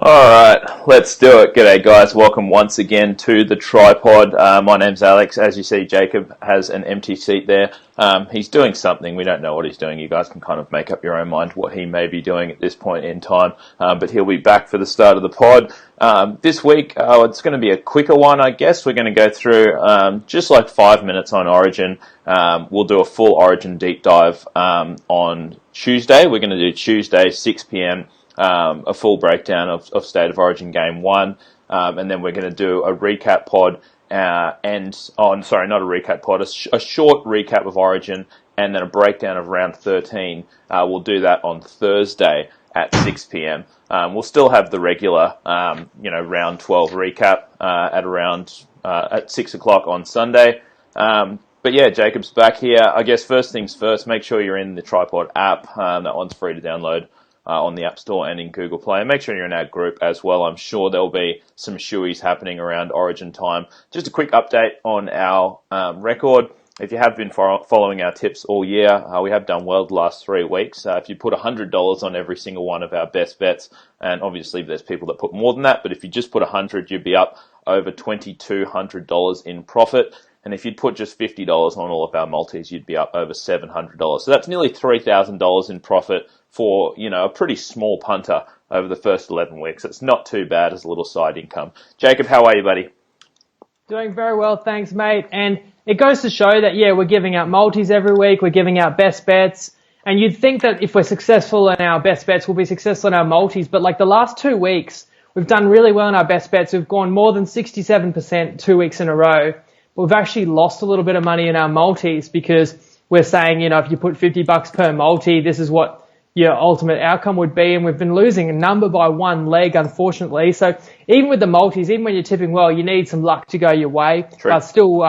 Alright, let's do it. G'day guys, welcome once again to the tripod. My name's Alex. As you see, Jacob has an empty seat there. He's doing something, we don't know what he's doing. You guys can kind of make up your own mind what he may be doing at this point in time. But he'll be back for the start of the pod. This week, it's going to be a quicker one, I guess. We're going to go through just like 5 minutes on Origin. We'll do a full Origin deep dive on Tuesday. We're going to do Tuesday, 6 p.m. A full breakdown of State of Origin Game 1, and then we're going to do a recap pod, not a recap pod, a short recap of Origin, and then a breakdown of Round 13. We'll do that on Thursday at 6 p.m. We'll still have the regular, Round 12 recap at 6 o'clock on Sunday. But yeah, Jacob's back here. I guess first things first, make sure you're in the Tripod app. That one's free to download on the App Store and in Google Play. And make sure you're in our group as well. I'm sure there'll be some shoeies happening around Origin time. Just a quick update on our record. If you have been following our tips all year, we have done well the last 3 weeks. If you put $100 on every single one of our best bets, and obviously there's people that put more than that, but if you just put 100, you'd be up over $2,200 in profit. And if you'd put just $50 on all of our multis, you'd be up over $700. So that's nearly $3,000 in profit for, a pretty small punter over the first 11 weeks. It's not too bad as a little side income. Jacob, how are you, buddy? Doing very well, thanks, mate. And it goes to show that, we're giving out multis every week. We're giving out best bets. And you'd think that if we're successful in our best bets, we'll be successful in our multis. But like the last 2 weeks, we've done really well in our best bets. We've gone more than 67% 2 weeks in a row. We've actually lost a little bit of money in our multis because we're saying, if you put $50 per multi, this is what your ultimate outcome would be. And we've been losing a number by one leg, unfortunately. So even with the multis, even when you're tipping well, you need some luck to go your way. True. But still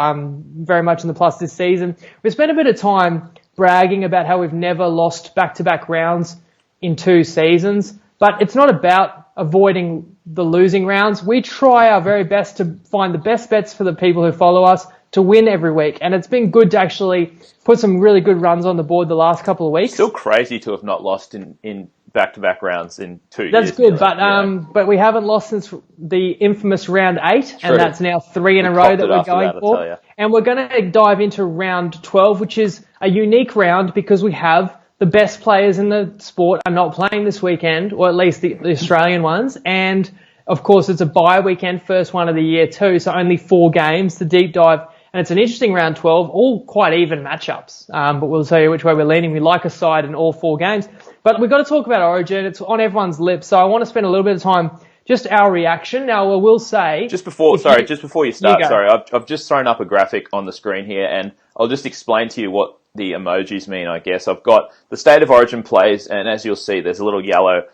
very much in the plus this season. We spent a bit of time bragging about how we've never lost back-to-back rounds in 2 seasons. But it's not about avoiding the losing rounds. We try our very best to find the best bets for the people who follow us to win every week. And it's been good to actually put some really good runs on the board the last couple of weeks. Still crazy to have not lost in back-to-back rounds in 2 years. That's good, but we haven't lost since the infamous round 8, True. and that's now 3 in a row that we're going for. And we're going to dive into round 12, which is a unique round because we have the best players in the sport are not playing this weekend, or at least the Australian ones. And, of course, it's a bye weekend, first one of the year too, so only 4 games to deep dive. And it's an interesting round 12, all quite even matchups. But we'll tell you which way we're leaning. We like a side in all 4 games. But we've got to talk about Origin. It's on everyone's lips. So I want to spend a little bit of time just our reaction. Now, I will say... Just before you start, I've just thrown up a graphic on the screen here, and I'll just explain to you what the emojis mean, I guess. I've got the State of Origin plays, and as you'll see, there's a little yellow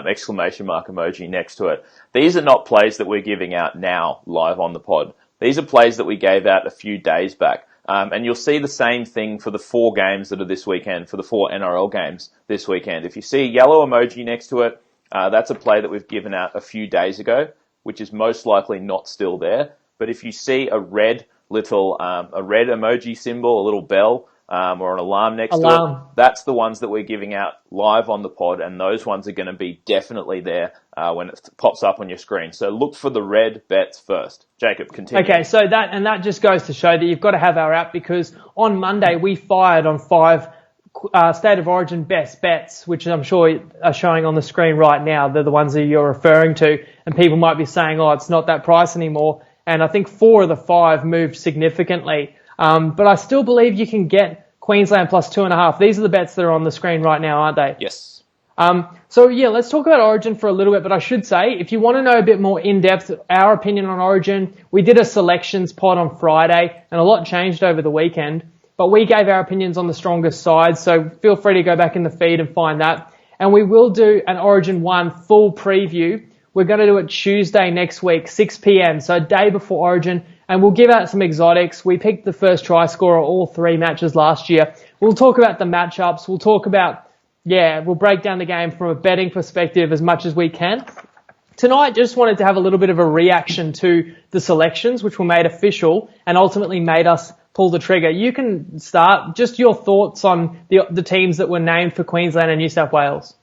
exclamation mark emoji next to it. These are not plays that we're giving out now live on the pod. These are plays that we gave out a few days back. And you'll see the same thing for the 4 games that are this weekend, for the 4 NRL games this weekend. If you see a yellow emoji next to it, that's a play that we've given out a few days ago, which is most likely not still there. But if you see a red emoji symbol, a little bell, or an alarm next to it, that's the ones that we're giving out live on the pod, and those ones are going to be definitely there when it pops up on your screen. So look for the red bets first. Jacob, continue. Okay, so that just goes to show that you've got to have our app, because on Monday we fired on 5 State of Origin best bets, which I'm sure are showing on the screen right now. They're the ones that you're referring to, and people might be saying, it's not that price anymore. And I think 4 of the 5 moved significantly. But I still believe you can get Queensland plus 2.5. These are the bets that are on the screen right now, aren't they? Yes. Let's talk about Origin for a little bit. But I should say, if you want to know a bit more in-depth, our opinion on Origin, we did a selections pod on Friday, and a lot changed over the weekend. But we gave our opinions on the strongest side, so feel free to go back in the feed and find that. And we will do an Origin 1 full preview. We're going to do it Tuesday next week, 6 p.m, so a day before Origin. And we'll give out some exotics. We picked the first try scorer all 3 matches last year. We'll talk about the matchups. We'll talk about, we'll break down the game from a betting perspective as much as we can. Tonight, just wanted to have a little bit of a reaction to the selections, which were made official and ultimately made us pull the trigger. You can start. Just your thoughts on the teams that were named for Queensland and New South Wales.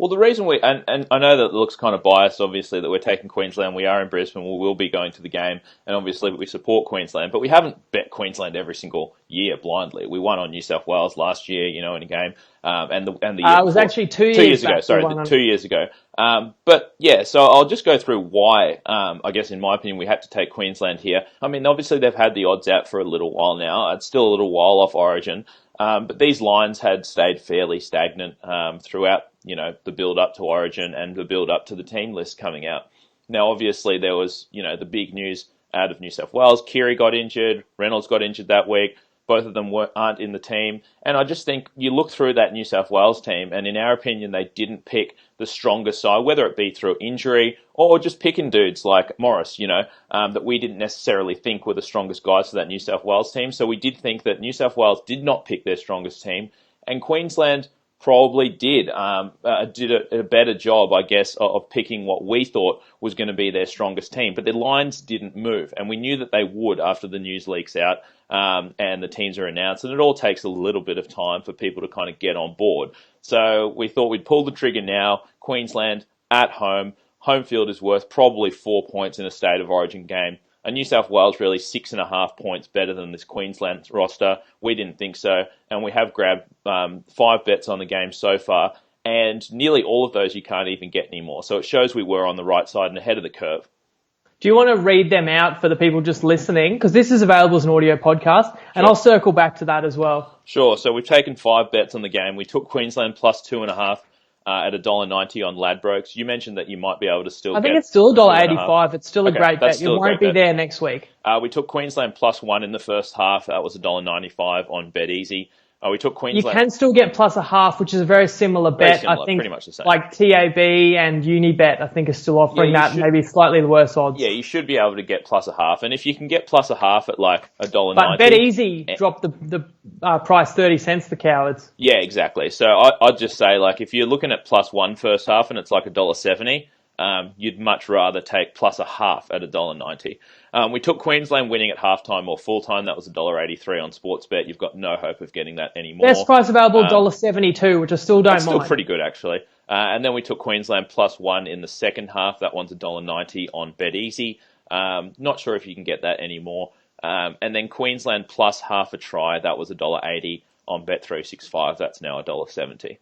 Well, the reason and I know that it looks kind of biased, obviously, that we're taking Queensland. We are in Brisbane. We will be going to the game, and obviously we support Queensland. But we haven't bet Queensland every single year blindly. We won on New South Wales last year, in a game, and the year It was before. actually 2 years ago. back Sorry, 2 years ago. But yeah, so I'll just go through why. I guess in my opinion, we had to take Queensland here. I mean, obviously they've had the odds out for a little while now. It's still a little while off Origin. But these lines had stayed fairly stagnant throughout, the build-up to Origin and the build-up to the team list coming out. Now, obviously, there was, the big news out of New South Wales. Keary got injured. Reynolds got injured that week. Both of them aren't in the team. And I just think you look through that New South Wales team, and in our opinion, they didn't pick the strongest side, whether it be through injury or just picking dudes like Morris, that we didn't necessarily think were the strongest guys for that New South Wales team. So we did think that New South Wales did not pick their strongest team, and Queensland probably did a better job, I guess, of picking what we thought was going to be their strongest team. But their lines didn't move, and we knew that they would after the news leaks out and the teams are announced. And it all takes a little bit of time for people to kind of get on board. So we thought we'd pull the trigger now. Queensland at home. Home field is worth probably 4 points in a State of Origin game. And New South Wales really 6.5 points better than this Queensland roster. We didn't think so. And we have grabbed 5 bets on the game so far. And nearly all of those you can't even get anymore. So it shows we were on the right side and ahead of the curve. Do you want to read them out for the people just listening? Because this is available as an audio podcast, and I'll circle back to that as well. Sure. So we've taken 5 bets on the game. We took Queensland plus 2.5 at $1.90 on Ladbrokes. You mentioned that you might be able to still I think it's still $1.85. It's still a great bet. You won't be bet. there next week. We took Queensland plus 1 in the first half. That was $1.95 on BetEasy. We took Queensland. You can still get plus a half, which is a very similar bet. Similar, I think pretty much the same. Like TAB and Unibet, I think, are still offering that, maybe slightly worse odds. Yeah, you should be able to get plus a half. And if you can get plus a half at like $1.90. But BetEasy dropped the price 30 cents for cowards. Yeah, exactly. So I'd just say, like, if you're looking at plus 1 first half and it's like $1.70, you'd much rather take plus a half at $1.90. We took Queensland winning at halftime or full time. That was $1.83 on Sportsbet. You've got no hope of getting that anymore. Best price available, $1.72, which I still don't mind. Still pretty good, actually. And then we took Queensland plus 1 in the second half. That one's $1.90 on BetEasy. Not sure if you can get that anymore. And then Queensland plus half a try. That was $1.80 on Bet365. That's now $1.70.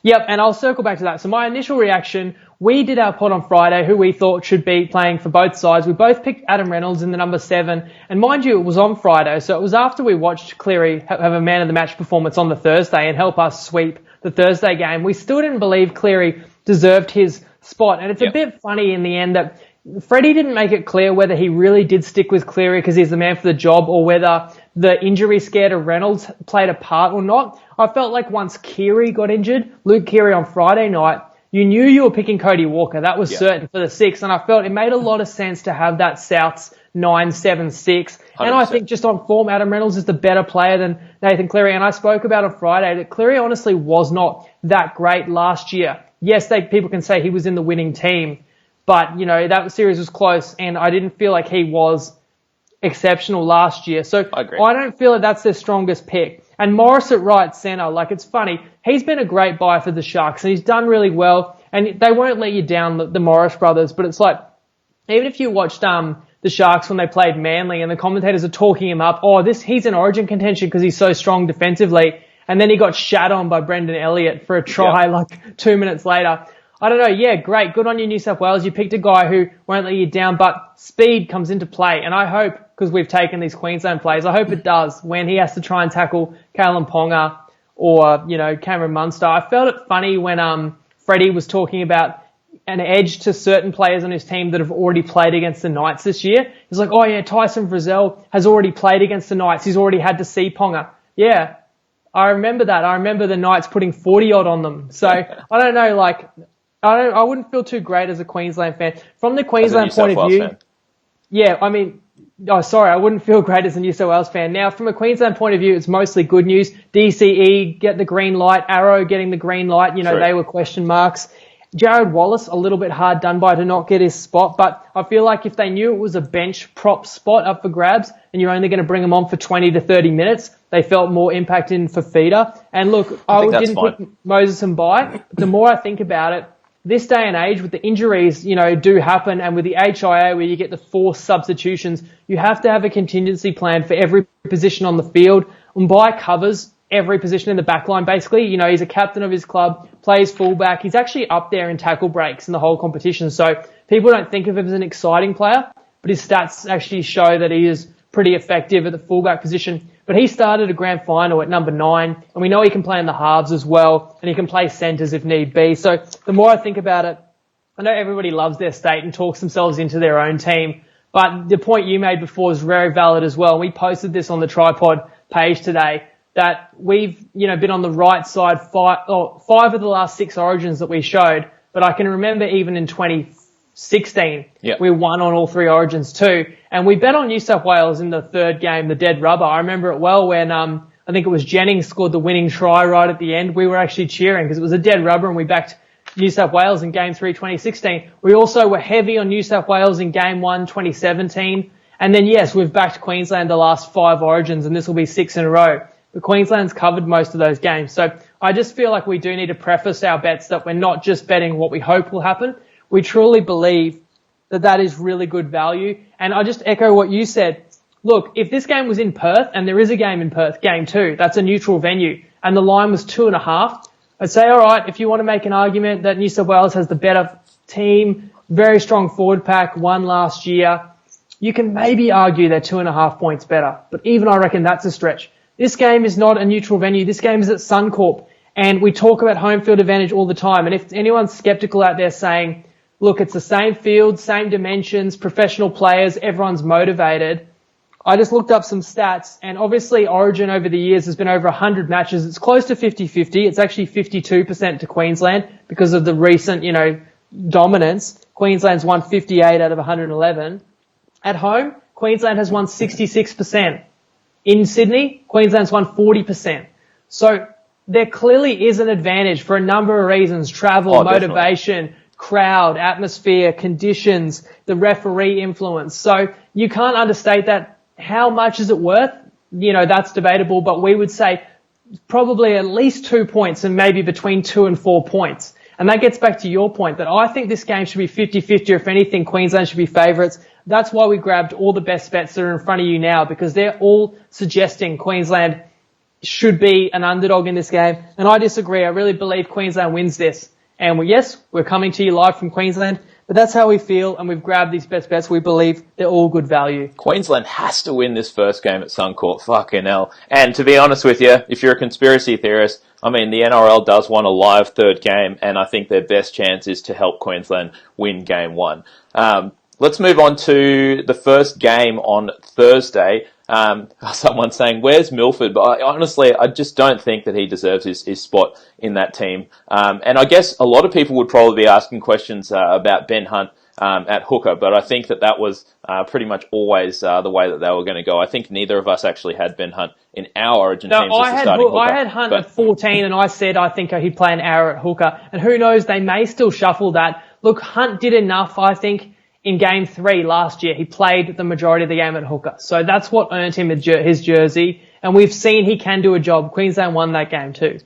Yep, and I'll circle back to that. So my initial reaction, we did our pod on Friday, who we thought should be playing for both sides. We both picked Adam Reynolds in the number 7. And mind you, it was on Friday, so it was after we watched Cleary have a man of the match performance on the Thursday and help us sweep the Thursday game. We still didn't believe Cleary deserved his spot. And it's a bit funny in the end that Freddie didn't make it clear whether he really did stick with Cleary because he's the man for the job or whether the injury scare to Reynolds played a part or not. I felt like once Keary got injured, Luke Keary on Friday night, you knew you were picking Cody Walker. That was certain for the 6. And I felt it made a lot of sense to have that Souths 9-7-6. And I think just on form, Adam Reynolds is the better player than Nathan Cleary. And I spoke about on Friday that Cleary honestly was not that great last year. Yes, people can say he was in the winning team. But, that series was close, and I didn't feel like he was exceptional last year. So I don't feel like that's their strongest pick. And Morris at right centre, like, it's funny. He's been a great buy for the Sharks, and he's done really well. And they won't let you down, the Morris brothers. But it's like, even if you watched the Sharks when they played Manly, and the commentators are talking him up, he's in Origin contention because he's so strong defensively. And then he got shat on by Brendan Elliott for a try like 2 minutes later. I don't know. Yeah, great. Good on you, New South Wales. You picked a guy who won't let you down, but speed comes into play. And I hope, because we've taken these Queensland players, I hope it does when he has to try and tackle Kalen Ponga or, Cameron Munster. I felt it funny when Freddie was talking about an edge to certain players on his team that have already played against the Knights this year. He's like, Tyson Frizzell has already played against the Knights. He's already had to see Ponga. Yeah, I remember that. I remember the Knights putting 40-odd on them. So, I don't know, like... I wouldn't feel too great as a Queensland fan. From the Queensland point of view, I wouldn't feel great as a New South Wales fan. Now, from a Queensland point of view, it's mostly good news. DCE get the green light, Arrow getting the green light. They were question marks. Jared Wallace, a little bit hard done by to not get his spot, but I feel like if they knew it was a bench prop spot up for grabs and you're only going to bring him on for 20 to 30 minutes, they felt more impact in Fafita. And look, I didn't pick Moses and Bai, but the more I think about it, this day and age with the injuries, do happen, and with the HIA where you get the forced substitutions, you have to have a contingency plan for every position on the field. Mbai covers every position in the back line, basically. He's a captain of his club, plays fullback. He's actually up there in tackle breaks in the whole competition. So people don't think of him as an exciting player, but his stats actually show that he is pretty effective at the fullback position. But he started a grand final at number 9, and we know he can play in the halves as well, and he can play centres if need be. So the more I think about it, I know everybody loves their state and talks themselves into their own team, but the point you made before is very valid as well. We posted this on the Tripod page today, that we've, been on the right side five of the last 6 origins that we showed, but I can remember even in 2016, we won on all 3 origins too. And we bet on New South Wales in the 3rd game, the dead rubber. I remember it well when, I think it was Jennings scored the winning try right at the end. We were actually cheering because it was a dead rubber and we backed New South Wales in game 3, 2016. We also were heavy on New South Wales in game 1, 2017. And then yes, we've backed Queensland the last 5 origins and this will be 6 in a row. But Queensland's covered most of those games. So I just feel like we do need to preface our bets that we're not just betting what we hope will happen. We truly believe that is really good value. And I just echo what you said. Look, if this game was in Perth, and there is a game in Perth, game 2, that's a neutral venue, and the line was 2.5, I'd say, all right, if you want to make an argument that New South Wales has the better team, very strong forward pack, won last year, you can maybe argue they're 2.5 points better. But even I reckon that's a stretch. This game is not a neutral venue. This game is at Suncorp. And we talk about home field advantage all the time. And if anyone's skeptical out there saying, look, it's the same field, same dimensions, professional players, everyone's motivated, I just looked up some stats. And obviously Origin over the years has been over 100 matches. It's close to 50-50. It's actually 52% to Queensland because of the recent, dominance. Queensland's won 58 out of 111. At home, Queensland has won 66%. In Sydney, Queensland's won 40%. So there clearly is an advantage for a number of reasons: travel, motivation, definitely. Crowd, atmosphere, conditions, the referee influence. So you can't understate that. How much is it worth? That's debatable, but we would say probably at least 2 points and maybe between 2 and 4 points. And that gets back to your point that I think this game should be 50-50, or if anything, Queensland should be favourites. That's why we grabbed all the best bets that are in front of you now, because they're all suggesting Queensland should be an underdog in this game. And I disagree. I really believe Queensland wins this. And yes, we're coming to you live from Queensland, but that's how we feel, and we've grabbed these best bets. We believe they're all good value. Queensland has to win this first game at Suncorp. Fucking hell. And to be honest with you, if you're a conspiracy theorist, the NRL does want a live 3rd game, and I think their best chance is to help Queensland win game 1. Let's move on to the first game on Thursday. Someone's saying, where's Milford? But I just don't think that he deserves his spot in that team. And I guess a lot of people would probably be asking questions about Ben Hunt at hooker, but I think that was pretty much always the way that they were going to go. I think neither of us actually had Ben Hunt in our Origin teams as the starting hooker. I had Hunt at 14, and I said I think he'd play an hour at hooker. And who knows, they may still shuffle that. Look, Hunt did enough, I think, in game 3 last year. He played the majority of the game at hooker. So that's what earned him his jersey. And we've seen he can do a job. Queensland won that game too.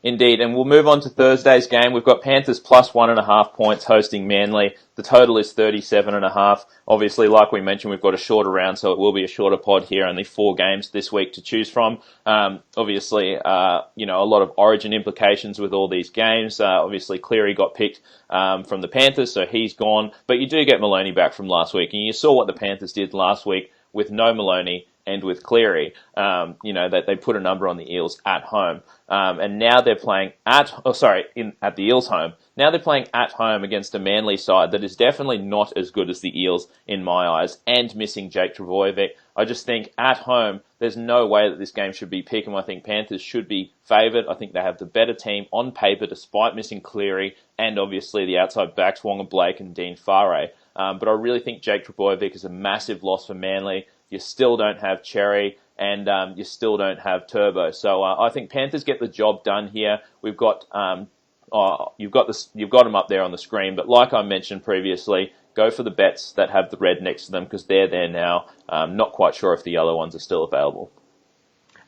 Indeed, and we'll move on to Thursday's game. We've got Panthers plus 1.5 points hosting Manly. The total is 37.5. Obviously, like we mentioned, we've got a shorter round, so it will be a shorter pod here. Only 4 games this week to choose from. Obviously, a lot of Origin implications with all these games. Obviously, Cleary got picked from the Panthers, so he's gone. But you do get Maloney back from last week, and you saw what the Panthers did last week with no Maloney and with Cleary. That they put a number on the Eels at home. And now they're playing at the Eels home. Now they're playing at home against a Manly side that is definitely not as good as the Eels in my eyes, and missing Jake Trbojevic. I just think at home, there's no way that this game should be Pick'em. I think Panthers should be favoured. I think they have the better team on paper despite missing Cleary and obviously the outside backs, Wonga Blake and Dean Farre. But I really think Jake Trbojevic is a massive loss for Manly. You still don't have Cherry, and you still don't have Turbo. So I think Panthers get the job done here. We've got you've got them up there on the screen. But like I mentioned previously, go for the bets that have the red next to them because they're there now. Not quite sure if the yellow ones are still available.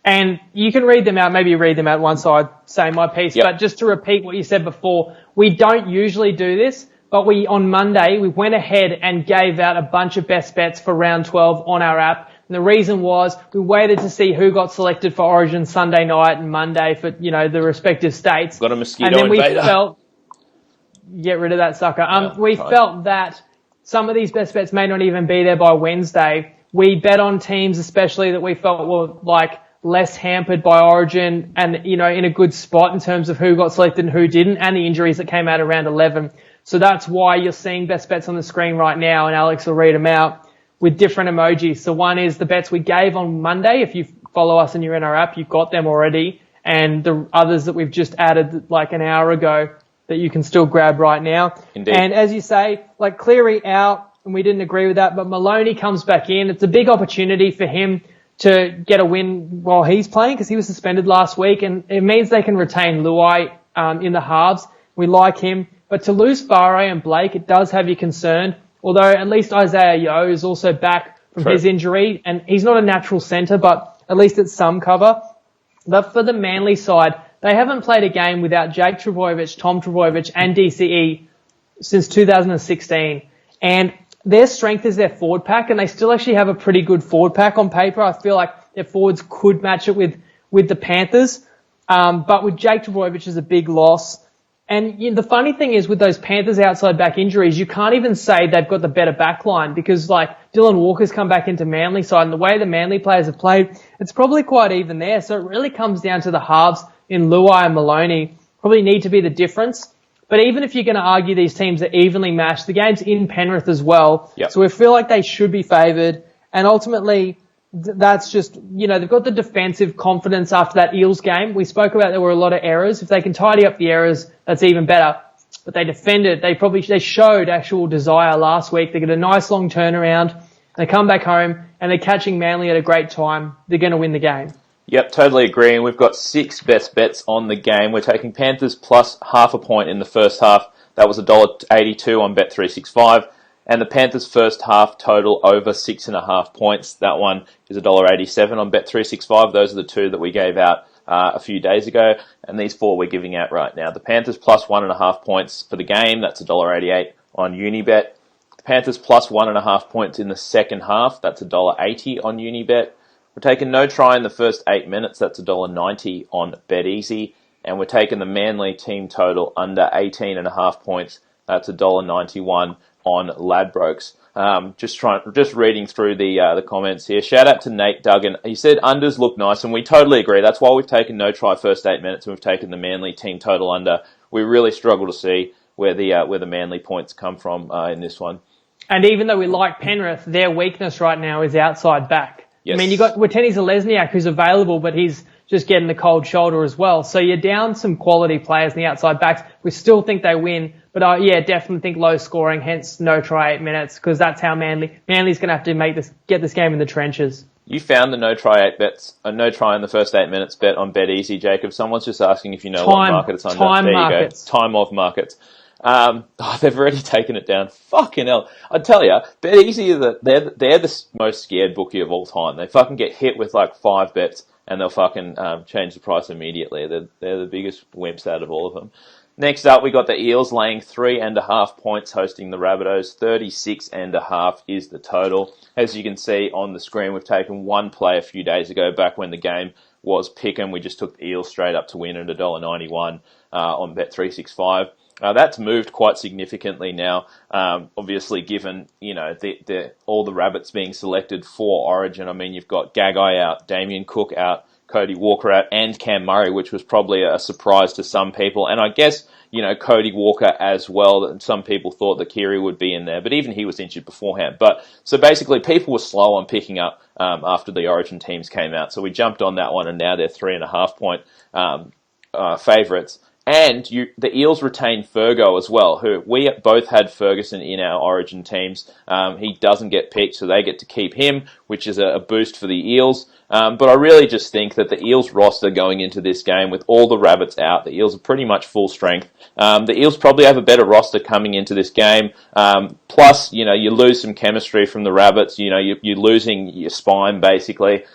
And you can read them out, maybe read them out once I say my piece. Yep. But just to repeat what you said before, we don't usually do this, but on Monday, we went ahead and gave out a bunch of best bets for round 12 on our app. And the reason was we waited to see who got selected for Origin Sunday night and Monday for, the respective states. Got a mosquito and then invader. We felt, get rid of that sucker. Felt that some of these best bets may not even be there by Wednesday. We bet on teams especially that we felt were less hampered by Origin and, in a good spot in terms of who got selected and who didn't and the injuries that came out around 11. So that's why you're seeing best bets on the screen right now, and Alex will read them out with different emojis. So one is the bets we gave on Monday. If you follow us and you're in our app, you've got them already. And the others that we've just added an hour ago that you can still grab right now. Indeed. And as you say, Cleary out, and we didn't agree with that, but Maloney comes back in. It's a big opportunity for him to get a win while he's playing because he was suspended last week, and it means they can retain Luai in the halves. We like him. But to lose Farah and Blake, it does have you concerned, although at least Isaiah Yeo is also back from his injury, and he's not a natural centre, but at least it's some cover. But for the Manly side, they haven't played a game without Jake Trbojevic, Tom Trbojevic, and DCE since 2016. And their strength is their forward pack, and they still actually have a pretty good forward pack on paper. I feel like their forwards could match it with the Panthers. But with Jake Trbojevic is a big loss. And the funny thing is with those Panthers outside back injuries, you can't even say they've got the better back line because Dylan Walker's come back into Manly side, and the way the Manly players have played, it's probably quite even there. So it really comes down to the halves in Luai and Maloney probably need to be the difference. But even if you're going to argue these teams are evenly matched, the game's in Penrith as well. Yep. So we feel like they should be favoured. And ultimately, that's just, they've got the defensive confidence after that Eels game. We spoke about there were a lot of errors. If they can tidy up the errors, that's even better. But they defended. They showed actual desire last week. They get a nice long turnaround. They come back home and they're catching Manly at a great time. They're going to win the game. Yep, totally agreeing. We've got 6 best bets on the game. We're taking Panthers plus half a point in the first half. That was $1.82 on Bet365. And the Panthers first half total over 6.5 points. That one is $1.87 on Bet365. Those are the 2 that we gave out a few days ago. And these 4 we're giving out right now. The Panthers plus 1.5 points for the game. That's $1.88 on Unibet. The Panthers plus 1.5 points in the second half. That's $1.80 on Unibet. We're taking no try in the first 8 minutes. That's $1.90 on BetEasy. And we're taking the Manly team total under 18.5 points. That's $1.91 on Ladbrokes. Just reading through the comments here. Shout out to Nate Duggan. He said unders look nice, and we totally agree. That's why we've taken no try first 8 minutes, and we've taken the Manly team total under. We really struggle to see where the Manly points come from in this one. And even though we like Penrith, their weakness right now is outside back. Yes. I mean, you got Wateni Zalesniak who's available, but he's just getting the cold shoulder as well. So you're down some quality players in the outside backs. We still think they win, but definitely think low scoring, hence no try 8 minutes, because that's how Manly's going to have to get this game in the trenches. You found the no try in the first 8 minutes bet on BetEasy, Jacob. Someone's just asking if you know what market it's under. Time markets. Go. Time of markets. They've already taken it down. Fucking hell. I tell you, BetEasy, they're the most scared bookie of all time. They fucking get hit with 5 bets and they'll fucking change the price immediately. They're the biggest wimps out of all of them. Next up, we got the Eels laying 3.5 points hosting the Rabbitohs. 36.5 is the total. As you can see on the screen, we've taken one play a few days ago back when the game was pick'em. We just took the Eels straight up to win at $1.91 on Bet365. That's moved quite significantly now, obviously given, all the rabbits being selected for Origin. I mean, you've got Gagai out, Damien Cook out, Cody Walker out, and Cam Murray, which was probably a surprise to some people. And I guess, Cody Walker as well. Some people thought that Kiri would be in there, but even he was injured beforehand. But so basically people were slow on picking up after the Origin teams came out. So we jumped on that one, and now they're 3.5 point favourites. And the Eels retain Fergo as well, who we both had Ferguson in our Origin teams. He doesn't get picked, so they get to keep him, which is a boost for the Eels. But I really just think that the Eels roster going into this game, with all the Rabbits out, the Eels are pretty much full strength. The Eels probably have a better roster coming into this game. Plus, you lose some chemistry from the Rabbits. You're losing your spine, basically.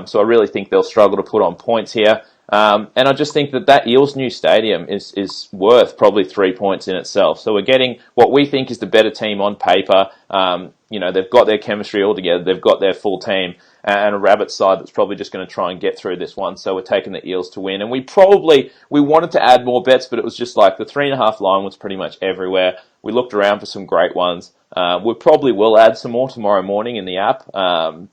So I really think they'll struggle to put on points here. And I just think that Eels' new stadium is worth probably 3 points in itself. So we're getting what we think is the better team on paper. They've got their chemistry all together. They've got their full team. And a Rabbit side that's probably just going to try and get through this one. So we're taking the Eels to win. And we wanted to add more bets, but it was just like the 3.5 line was pretty much everywhere. We looked around for some great ones. We probably will add some more tomorrow morning in the app.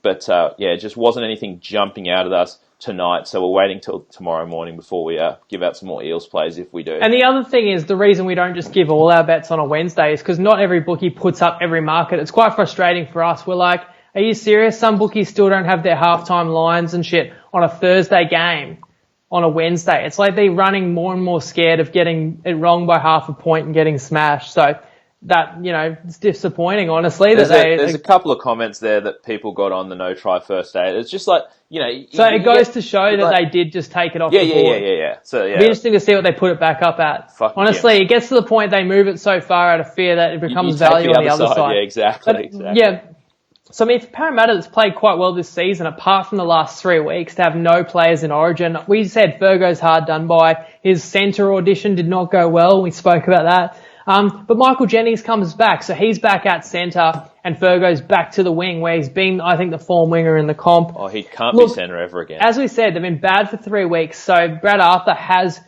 It just wasn't anything jumping out at us tonight, so we're waiting till tomorrow morning before we give out some more Eels plays if we do. And the other thing is, the reason we don't just give all our bets on a Wednesday is because not every bookie puts up every market. It's quite frustrating for us. We're like, are you serious? Some bookies still don't have their halftime lines and shit on a Thursday game on a Wednesday. It's like they're running more and more scared of getting it wrong by half a point and getting smashed. So that, it's disappointing, honestly. There's a couple of comments there that people got on the no try first aid. It's just like, So it goes to show that they did just take it off the board. Yeah. So, yeah. It'll be interesting to see what they put it back up at. Honestly, It gets to the point they move it so far out of fear that it becomes value on the other side. Yeah, exactly. Yeah. So, for Parramatta, that's played quite well this season, apart from the last 3 weeks, to have no players in Origin. We said Fergo's hard done by. His centre audition did not go well. We spoke about that. But Michael Jennings comes back, so he's back at centre, and Fergo's back to the wing, where he's been, I think, the form winger in the comp. Oh, he can't be centre ever again. As we said, they've been bad for 3 weeks, so Brad Arthur has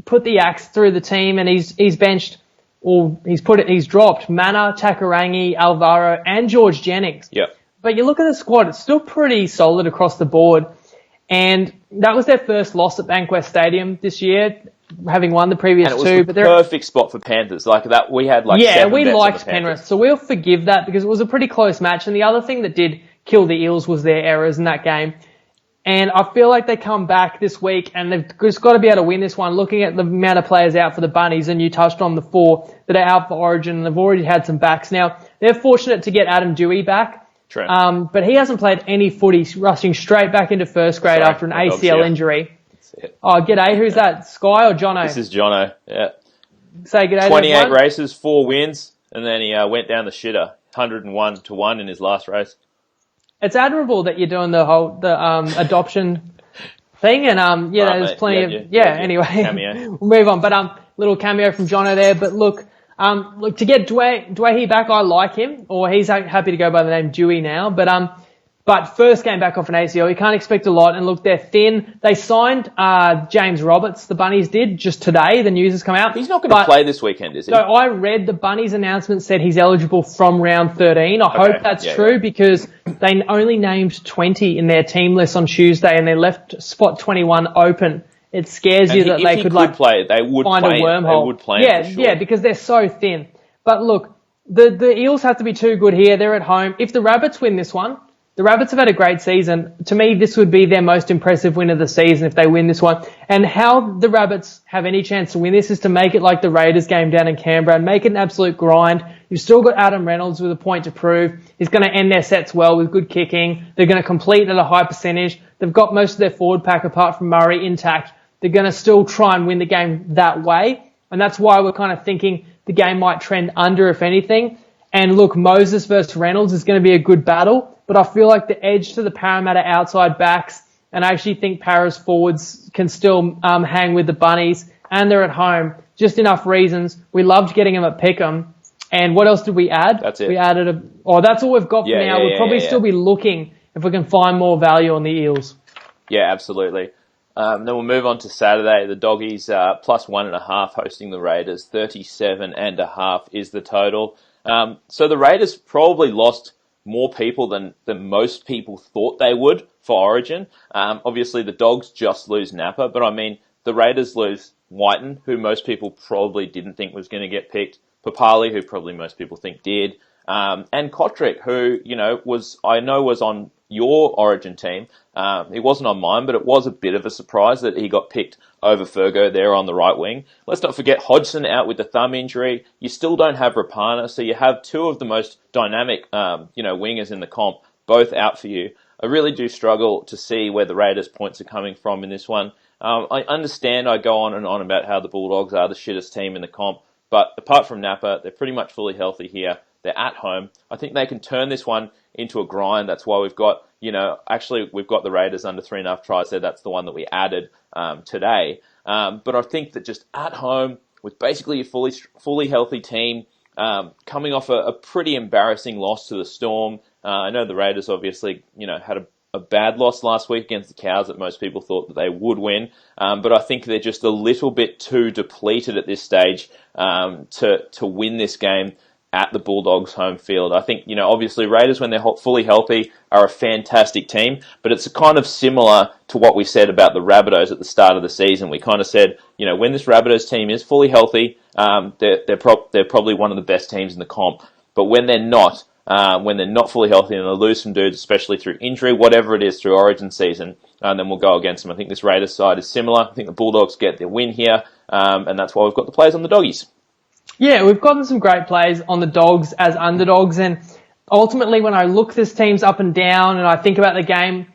put the axe through the team, and he's benched, or he's dropped Mana, Takarangi, Alvaro, and George Jennings. Yep. But you look at the squad, it's still pretty solid across the board, and that was their first loss at Bankwest Stadium this year, having won the previous and it was two. the perfect spot for Panthers. Like that, we had like 7 we bets liked on the Panthers. Penrith, so we'll forgive that because it was a pretty close match. And the other thing that did kill the Eels was their errors in that game. And I feel like they come back this week and they've just got to be able to win this one. Looking at the amount of players out for the Bunnies, and you touched on the 4 that are out for Origin, and they've already had some backs. Now, they're fortunate to get Adam Dewey back. True. But he hasn't played any footy, rushing straight back into first grade after an ACL injury. Oh, g'day. Who's that? Sky or Jono? This is Jono, yeah. Say g'day. 28 races, 4 wins, and then he went down the shitter, 101-1 in his last race. It's admirable that you're doing the whole adoption thing, and there's plenty of anyway. Cameo. We'll move on, but little cameo from Jono there. But look, to get Dwayne back, I like him, or he's happy to go by the name Dewey now. But first game back off an ACL, you can't expect a lot. And look, they're thin. They signed James Roberts, the Bunnies did, just today. The news has come out. He's not going to play this weekend, is he? So I read the Bunnies announcement said he's eligible from round 13. I hope that's true because they only named 20 in their team list on Tuesday and they left spot 21 open. It scares you that they could play. They would find play a wormhole. They would play him for sure. Yeah, because they're so thin. But look, the Eels have to be too good here. They're at home. If the Rabbits win this one, the Rabbits have had a great season. To me, this would be their most impressive win of the season if they win this one. And how the Rabbits have any chance to win this is to make it like the Raiders game down in Canberra and make it an absolute grind. You've still got Adam Reynolds with a point to prove. He's going to end their sets well with good kicking. They're going to complete at a high percentage. They've got most of their forward pack apart from Murray intact. They're going to still try and win the game that way. And that's why we're kind of thinking the game might trend under, if anything. And look, Moses versus Reynolds is going to be a good battle. But I feel like the edge to the Parramatta outside backs, and I actually think Para's forwards can still hang with the Bunnies, and they're at home. Just enough reasons. We loved getting them at Pick'em. And what else did we add? That's it. We added that's all we've got for now. We'll probably still be looking if we can find more value on the Eels. Yeah, absolutely. Then we'll move on to Saturday. The Doggies plus 1.5 hosting the Raiders. 37.5 is the total. So the Raiders probably lost more people than most people thought they would for Origin. Obviously, the Dogs just lose Napa, but I mean, the Raiders lose Whiten, who most people probably didn't think was going to get picked, Papali, who probably most people think did, and Kotrick, who, was on your Origin team. It wasn't on mine, but it was a bit of a surprise that he got picked over Fergo there on the right wing. Let's not forget Hodgson out with the thumb injury. You still don't have Rapana, so you have two of the most dynamic, wingers in the comp, both out for you. I really do struggle to see where the Raiders' points are coming from in this one. I understand I go on and on about how the Bulldogs are the shittest team in the comp, but apart from Napa, they're pretty much fully healthy here. They're at home. I think they can turn this one into a grind. That's why we've got, we've got the Raiders under 3.5 tries there. That's the one that we added today. But I think that just at home, with basically a fully healthy team, coming off a pretty embarrassing loss to the Storm. I know the Raiders obviously, had a bad loss last week against the Cows that most people thought that they would win. But I think they're just a little bit too depleted at this stage to win this game at the Bulldogs' home field. I think, obviously Raiders, when they're fully healthy, are a fantastic team, but it's kind of similar to what we said about the Rabbitohs at the start of the season. We kind of said, when this Rabbitohs team is fully healthy, they're probably one of the best teams in the comp. But when they're not fully healthy and they lose some dudes, especially through injury, whatever it is, through Origin season, then we'll go against them. I think this Raiders side is similar. I think the Bulldogs get their win here, and that's why we've got the players on the Doggies. Yeah, we've gotten some great plays on the Dogs as underdogs, and ultimately when I look this team's up and down and I think about the game,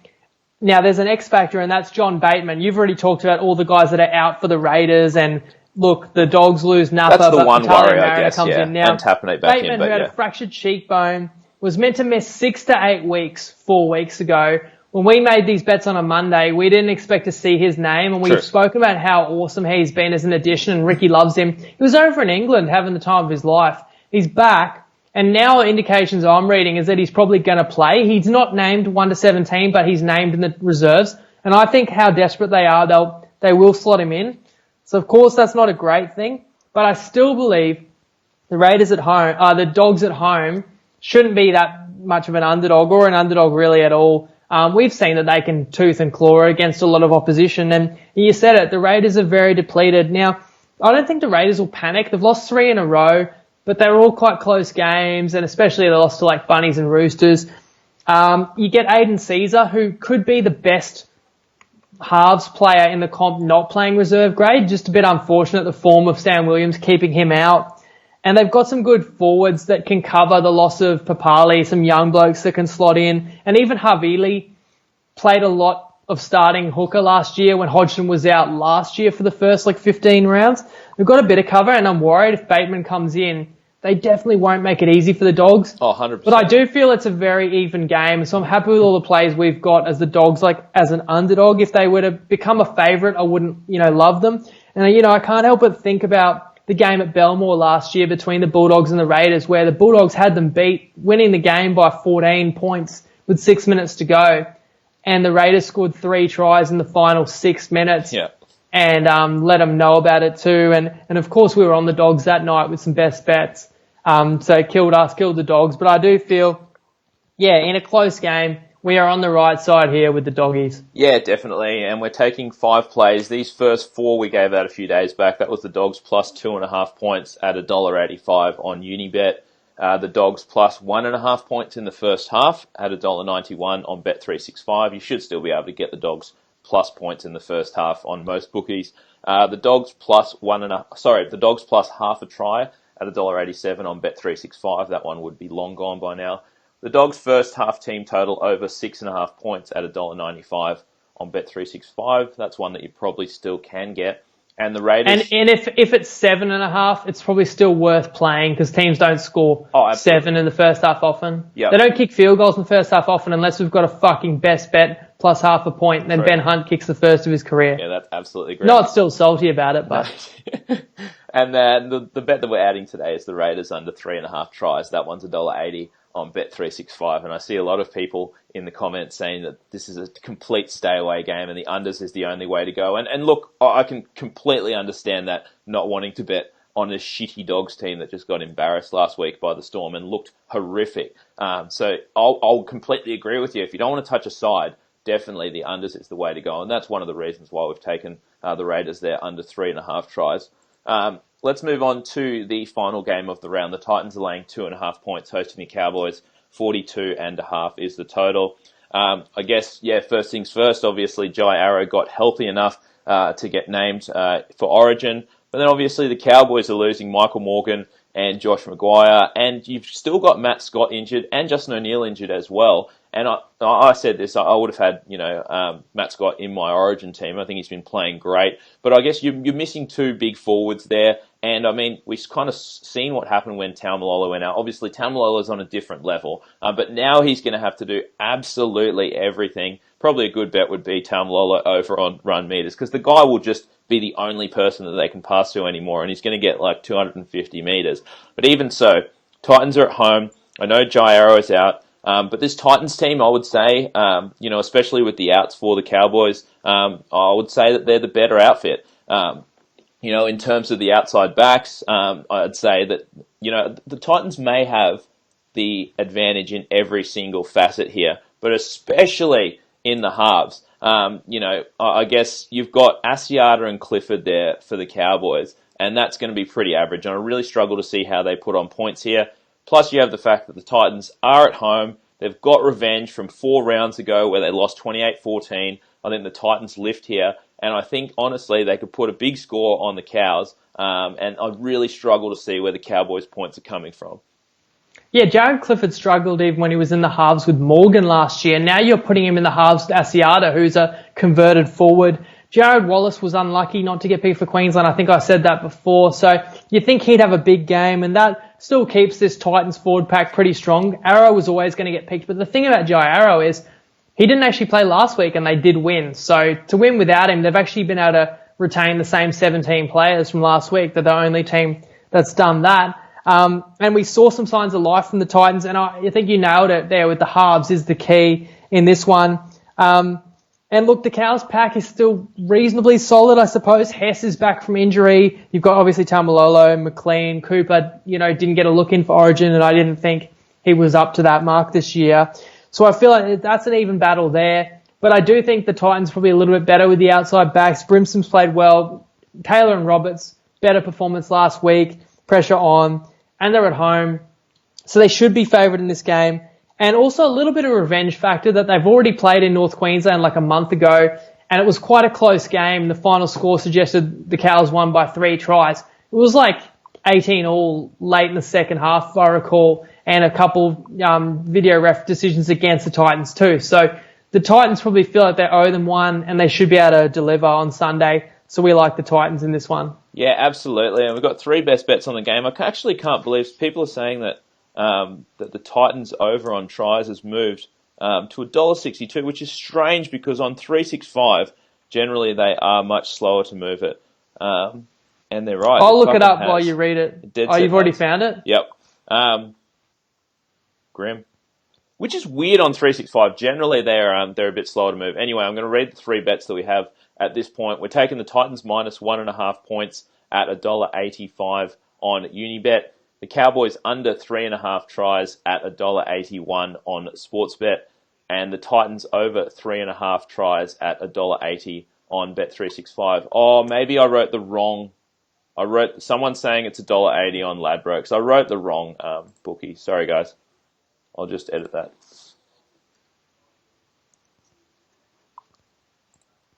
now there's an X factor, and that's John Bateman. You've already talked about all the guys that are out for the Raiders, and look, the Dogs lose Napa, that's the but one Vitaly worry, I Mariner guess, comes in now. And Tappanate back Bateman, in, but who had a fractured cheekbone, was meant to miss 6 to 8 weeks 4 weeks ago. When we made these bets on a Monday, we didn't expect to see his name, and we've spoken about how awesome he's been as an addition, and Ricky loves him. He was over in England having the time of his life. He's back, and now indications I'm reading is that he's probably going to play. He's not named 1 to 17, but he's named in the reserves, and I think how desperate they are, they will slot him in. So of course that's not a great thing, but I still believe the Raiders at home, the Dogs at home, shouldn't be that much of an underdog, or an underdog really at all. We've seen that they can tooth and claw against a lot of opposition, and you said it, the Raiders are very depleted. Now, I don't think the Raiders will panic. They've lost 3 in a row, but they're all quite close games, and especially they lost to like Bunnies and Roosters. You get Aiden Caesar, who could be the best halves player in the comp, not playing reserve grade. Just a bit unfortunate, the form of Sam Williams keeping him out. And they've got some good forwards that can cover the loss of Papali, some young blokes that can slot in. And even Havili played a lot of starting hooker last year when Hodgson was out last year for the first 15 rounds. They've got a bit of cover, and I'm worried if Bateman comes in, they definitely won't make it easy for the Dogs. Oh, 100%. But I do feel it's a very even game, so I'm happy with all the plays we've got as the Dogs, as an underdog. If they were to become a favourite, I wouldn't, love them. And, I can't help but think about the game at Belmore last year between the Bulldogs and the Raiders, where the Bulldogs had them beat, winning the game by 14 points with 6 minutes to go. And the Raiders scored 3 tries in the final 6 minutes. Yeah. And let them know about it too. And of course we were on the Dogs that night with some best bets. So it killed the Dogs. But I do feel, in a close game, we are on the right side here with the Doggies. Yeah, definitely. And we're taking 5 plays. These first 4 we gave out a few days back. That was the Dogs plus 2.5 points at $1.85 on Unibet. The Dogs plus 1.5 points in the first half at $1.91 on Bet365. You should still be able to get the Dogs plus points in the first half on most bookies. The Dogs plus half a try at $1.87 on Bet365. That one would be long gone by now. The Dogs' first half team total over 6.5 points at $1.95 on Bet365. That's one that you probably still can get. And the Raiders... And if it's 7.5, it's probably still worth playing because teams don't score 7 in the first half often. Yep. They don't kick field goals in the first half often unless we've got a fucking best bet plus half a point, and then Ben Hunt kicks the first of his career. Yeah, that's absolutely great. Not still salty about it, but... And then the bet that we're adding today is the Raiders under 3.5 tries. That one's $1.80 on Bet365, and I see a lot of people in the comments saying that this is a complete stay away game and the unders is the only way to go. And look, I can completely understand that, not wanting to bet on a shitty Dogs team that just got embarrassed last week by the Storm and looked horrific. So I'll completely agree with you. If you don't want to touch a side, definitely the unders is the way to go, and that's one of the reasons why we've taken the Raiders there under 3.5 tries. Let's move on to the final game of the round. The Titans are laying 2.5 points, hosting the Cowboys. 42.5 is the total. I guess, first things first, obviously Jai Arrow got healthy enough to get named for Origin. But then obviously the Cowboys are losing Michael Morgan and Josh Maguire, and you've still got Matt Scott injured and Justin O'Neill injured as well. And I said this, I would have had, Matt Scott in my Origin team. I think he's been playing great. But I guess you're missing two big forwards there. And I mean, we've kind of seen what happened when Taumalolo went out. Obviously, Taumalolo's on a different level. But now he's going to have to do absolutely everything. Probably a good bet would be Taumalolo over on run meters, because the guy will just be the only person that they can pass to anymore, and he's going to get like 250 meters. But even so, Titans are at home. I know Jai Arrow is out. But this Titans team, I would say, especially with the outs for the Cowboys, I would say that they're the better outfit. In terms of the outside backs, I'd say that, the Titans may have the advantage in every single facet here, but especially in the halves. I guess you've got Asiata and Clifford there for the Cowboys, and that's going to be pretty average. And I really struggle to see how they put on points here. Plus, you have the fact that the Titans are at home. They've got revenge from 4 rounds ago where they lost 28-14. I think the Titans lift here. And I think, honestly, they could put a big score on the Cows. And I really struggle to see where the Cowboys' points are coming from. Yeah, Jared Clifford struggled even when he was in the halves with Morgan last year. Now you're putting him in the halves with Asiata, who's a converted forward. Jared Wallace was unlucky not to get picked for Queensland. I think I said that before. So you think he'd have a big game, and that still keeps this Titans forward pack pretty strong. Arrow was always going to get picked. But the thing about Jai Arrow is he didn't actually play last week, and they did win. So to win without him, they've actually been able to retain the same 17 players from last week. They're the only team that's done that. And we saw some signs of life from the Titans, and I think you nailed it there with the halves is the key in this one. And look, the Cows pack is still reasonably solid, I suppose. Hess is back from injury. You've got obviously Taumalolo, McLean, Cooper, didn't get a look in for Origin, and I didn't think he was up to that mark this year. So I feel like that's an even battle there. But I do think the Titans probably a little bit better with the outside backs. Brimson's played well. Taylor and Roberts, better performance last week. Pressure on. And they're at home. So they should be favoured in this game. And also a little bit of revenge factor that they've already played in North Queensland like a month ago. And it was quite a close game. The final score suggested the Cows won by 3 tries. It was like 18 all late in the second half, if I recall, and a couple video ref decisions against the Titans too. So the Titans probably feel like they owe them one, and they should be able to deliver on Sunday. So we like the Titans in this one. Yeah, absolutely. And we've got 3 best bets on the game. I actually can't believe people are saying that that the Titans over on tries has moved to $1.62, which is strange because on 365, generally they are much slower to move it. And they're right. I'll look it up while you read it. You've already found it? Yep. Grim. Which is weird on 365. Generally, they're a bit slower to move. Anyway, I'm going to read the 3 bets that we have at this point. We're taking the Titans minus 1.5 points at $1.85 on Unibet. The Cowboys under 3.5 tries at $1.81 on Sportsbet. And the Titans over 3.5 tries at $1.80 on Bet365. Oh, maybe I wrote the wrong... Someone's saying it's $1.80 on Ladbrokes. I wrote the wrong bookie. Sorry, guys. I'll just edit that.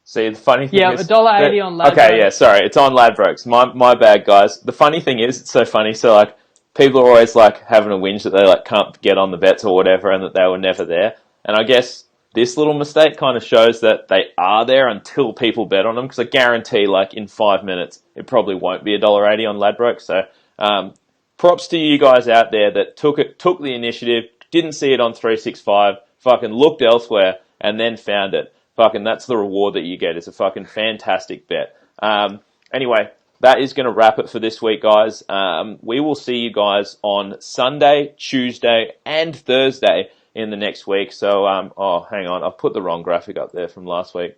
See, the funny thing is... Yeah, $1.80 on Ladbrokes. Okay, yeah, sorry. It's on Ladbrokes. My bad, guys. The funny thing is, it's so funny. So, like, people are always, like, having a whinge that they, like, can't get on the bets or whatever and that they were never there. And I guess this little mistake kind of shows that they are there until people bet on them, because I guarantee, like, in 5 minutes, it probably won't be $1.80 on Ladbrokes. So, props to you guys out there that took the initiative, didn't see it on 365, fucking looked elsewhere, and then found it. Fucking, that's the reward that you get. It's a fucking fantastic bet. Anyway, that is going to wrap it for this week, guys. We will see you guys on Sunday, Tuesday, and Thursday in the next week. So, hang on. I've put the wrong graphic up there from last week.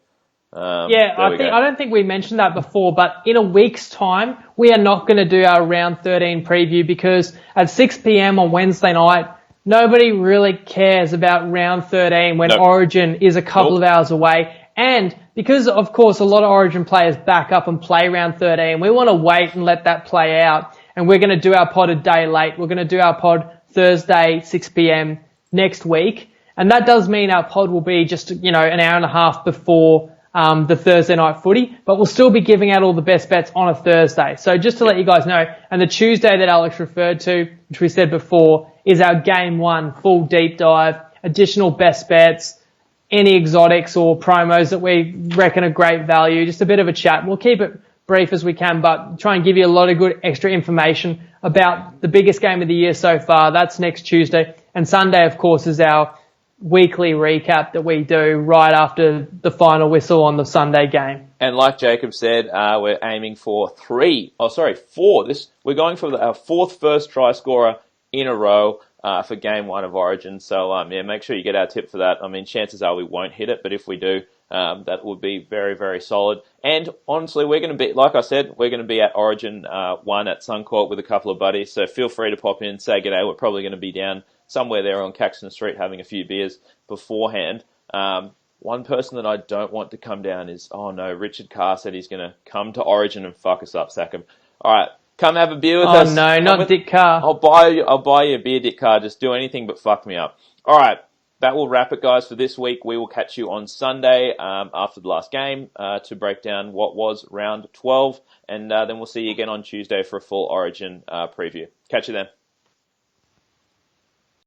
I don't think we mentioned that before, but in a week's time, we are not going to do our round 13 preview because at 6 p.m. on Wednesday night, nobody really cares about round 13 when Origin is a couple of hours away. And because, of course, a lot of Origin players back up and play round 13, we want to wait and let that play out. And we're going to do our pod a day late. We're going to do our pod Thursday, 6 p.m. next week. And that does mean our pod will be just, an hour and a half before the Thursday night footy, but we'll still be giving out all the best bets on a Thursday. So just to let you guys know, and the Tuesday that Alex referred to, which we said before, is our game one full deep dive, additional best bets, any exotics or promos that we reckon are great value, just a bit of a chat. We'll keep it brief as we can, but try and give you a lot of good extra information about the biggest game of the year so far. That's next Tuesday. And Sunday, of course, is our weekly recap that we do right after the final whistle on the Sunday game. And like Jacob said, we're aiming for four. We're going for our fourth first try scorer in a row for game one of Origin. So, make sure you get our tip for that. I mean, chances are we won't hit it, but if we do, that would be very, very solid. And honestly, we're going to be, like I said, we're going to be at Origin 1 at Suncorp with a couple of buddies. So feel free to pop in, say g'day. We're probably going to be down somewhere there on Caxton Street having a few beers beforehand. One person that I don't want to come down is, Richard Carr said he's going to come to Origin and fuck us up, sack him. All right, come have a beer with us. Oh no, not Dick Carr. I'll buy you a beer, Dick Carr. Just do anything but fuck me up. All right, that will wrap it, guys, for this week. We will catch you on Sunday after the last game to break down what was round 12, and then we'll see you again on Tuesday for a full Origin preview. Catch you then.